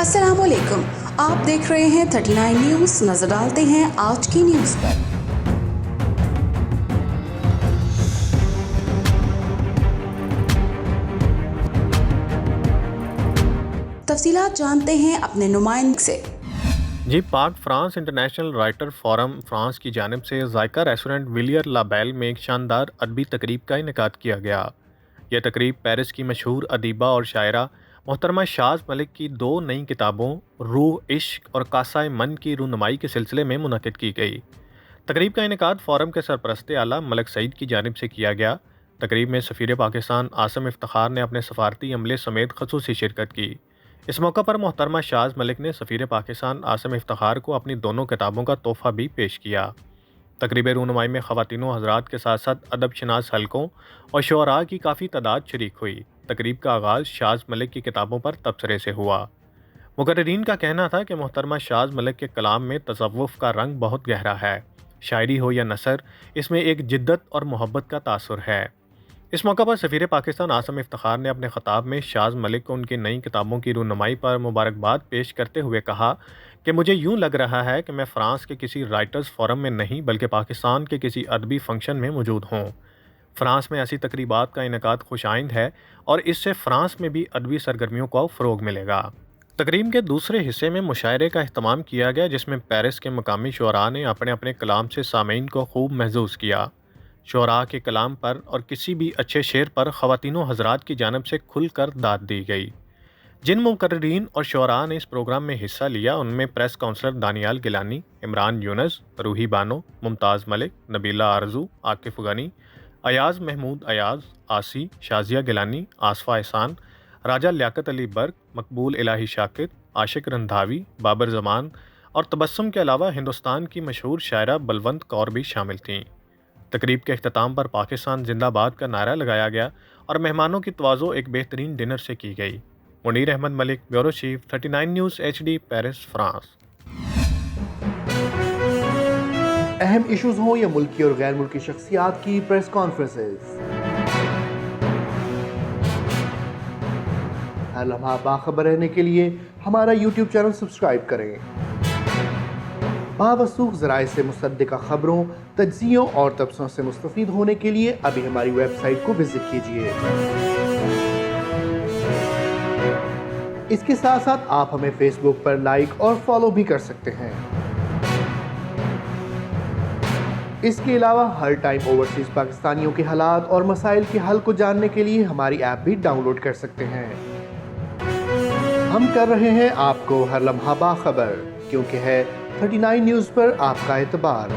السلام علیکم، آپ دیکھ رہے ہیں 39 نیوز۔ نظر ڈالتے ہیں آج کی نیوز پر۔ تفصیلات جانتے ہیں اپنے نمائندے سے۔ پاک France international writer forum France کی جانب سے ذائقہ ریسٹورنٹ ویلیئر لابیل میں ایک شاندار ادبی تقریب کا انعقاد کیا گیا۔ یہ تقریب پیرس کی مشہور ادیبہ اور شاعرہ محترمہ شاز ملک کی 2 نئی کتابوں روح عشق اور کاسۂ من کی رونمائی کے سلسلے میں منعقد کی گئی۔ تقریب کا انعقاد فورم کے سرپرست اعلیٰ ملک سعید کی جانب سے کیا گیا۔ تقریب میں سفیر پاکستان عاصم افتخار نے اپنے سفارتی عملے سمیت خصوصی شرکت کی۔ اس موقع پر محترمہ شاز ملک نے سفیر پاکستان عاصم افتخار کو اپنی 2 کتابوں کا تحفہ بھی پیش کیا۔ تقریب رونمائی میں خواتین و حضرات کے ساتھ ساتھ ادب شناس حلقوں اور شعراء کی کافی تعداد شریک ہوئی۔ تقریب کا آغاز شاز ملک کی کتابوں پر تبصرے سے ہوا۔ مقررین کا کہنا تھا کہ محترمہ شاز ملک کے کلام میں تصوف کا رنگ بہت گہرا ہے۔ شاعری ہو یا نثر، اس میں ایک جدت اور محبت کا تاثر ہے۔ اس موقع پر سفیر پاکستان عاصم افتخار نے اپنے خطاب میں شاز ملک کو ان کی نئی کتابوں کی رونمائی پر مبارکباد پیش کرتے ہوئے کہا کہ مجھے یوں لگ رہا ہے کہ میں فرانس کے کسی رائٹرز فورم میں نہیں بلکہ پاکستان کے کسی ادبی فنکشن میں موجود ہوں۔ فرانس میں ایسی تقریبات کا انعقاد خوش آئند ہے اور اس سے فرانس میں بھی ادبی سرگرمیوں کو فروغ ملے گا۔ تقریب کے دوسرے حصے میں مشاعرے کا اہتمام کیا گیا، جس میں پیرس کے مقامی شعراء نے اپنے اپنے کلام سے سامعین کو خوب محظوظ کیا۔ شعراء کے کلام پر اور کسی بھی اچھے شعر پر خواتین و حضرات کی جانب سے کھل کر داد دی گئی۔ جن مقررین اور شعراء نے اس پروگرام میں حصہ لیا ان میں پریس کاؤنسلر دانیال گیلانی، عمران یونس، روحی بانو، ممتاز ملک، نبیلہ آرزو، عاقف غنی، ایاز محمود ایاز، آسی، شازیہ گیلانی، آصفہ احسان، راجہ لیاقت علی برق، مقبول الہی شاکر، عاشق رندھاوی، بابر زمان اور تبسم کے علاوہ ہندوستان کی مشہور شاعرہ بلونت کور بھی شامل تھیں۔ تقریب کے اختتام پر پاکستان زندہ باد کا نعرہ لگایا گیا اور مہمانوں کی تواضع ایک بہترین ڈنر سے کی گئی۔ Munir Ahmed Malik, bureau chief, 39 news HD، Paris, France. اہم ایشوز ہوں یا ملکی اور غیر ملکی شخصیات کی پریس کانفرنسز، ہر لمحہ باخبر رہنے کے لیے ہمارا YouTube چینل سبسکرائب کریں۔ باوثوق ذرائع سے مصدقہ خبروں، تجزیوں اور تبصروں سے مستفید ہونے کے لیے ابھی ہماری ویب سائٹ کو وزٹ کیجیے۔ اس کے ساتھ ساتھ آپ ہمیں فیس بک پر لائک اور فالو بھی کر سکتے ہیں۔ اس کے علاوہ ہر ٹائم اوورسیز پاکستانیوں کے حالات اور مسائل کے حل کو جاننے کے لیے ہماری ایپ بھی ڈاؤن لوڈ کر سکتے ہیں۔ ہم کر رہے ہیں آپ کو ہر لمحہ باخبر، کیونکہ ہے 39 نیوز پر آپ کا اعتبار۔